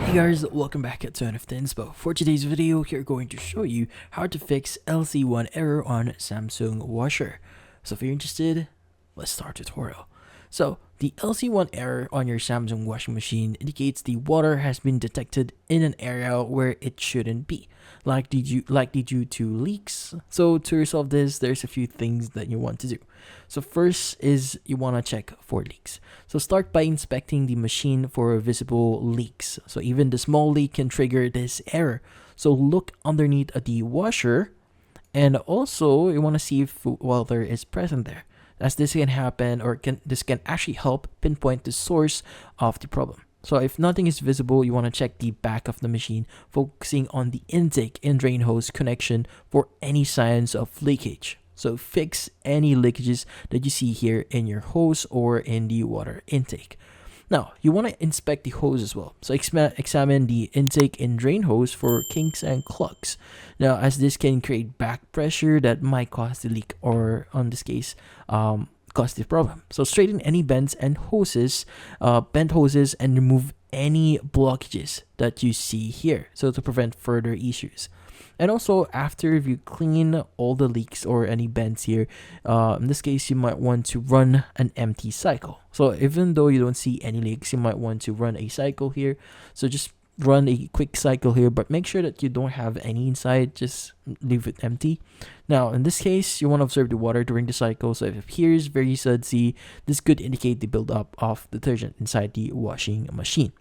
Hey guys, welcome back at Turn of the Inspo. For today's video, we're going to show you how to fix LC1 error on Samsung washer. So if you're interested, let's start the tutorial. So the LC1 error on your Samsung washing machine indicates the water has been detected in an area where it shouldn't be, likely due to leaks. So to resolve this, there's a few things that you want to do. So first is you want to check for leaks. So start by inspecting the machine for visible leaks. So even the small leak can trigger this error. So look underneath the washer, and also you want to see if water is present there, as this can happen this can actually help pinpoint the source of the problem. So if nothing is visible, you want to check the back of the machine, focusing on the intake and drain hose connection for any signs of leakage. So fix any leakages that you see here in your hose or in the water intake. Now, you want to inspect the hose as well. So examine the intake and drain hose for kinks and clogs. Now, as this can create back pressure that might cause the leak, or in this case, cause the problem. So straighten any bent hoses, and remove any blockages that you see here, so to prevent further issues. And also, after you clean all the leaks or any bends here, in this case, you might want to run an empty cycle. So even though you don't see any leaks, you might want to run a cycle here. So just run a quick cycle here, but make sure that you don't have any inside. Just leave it empty. Now, in this case, you want to observe the water during the cycle. So if it appears very sudsy, this could indicate the buildup of detergent inside the washing machine.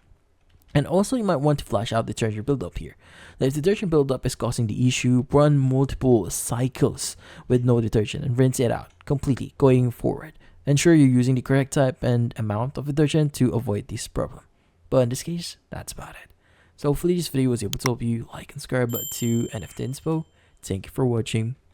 And also, you might want to flush out the detergent buildup here. Now, if the detergent buildup is causing the issue, run multiple cycles with no detergent and rinse it out completely going forward. Ensure you're using the correct type and amount of detergent to avoid this problem. But in this case, that's about it. So hopefully this video was able to help you. Like and subscribe to NF Inspo. Thank you for watching.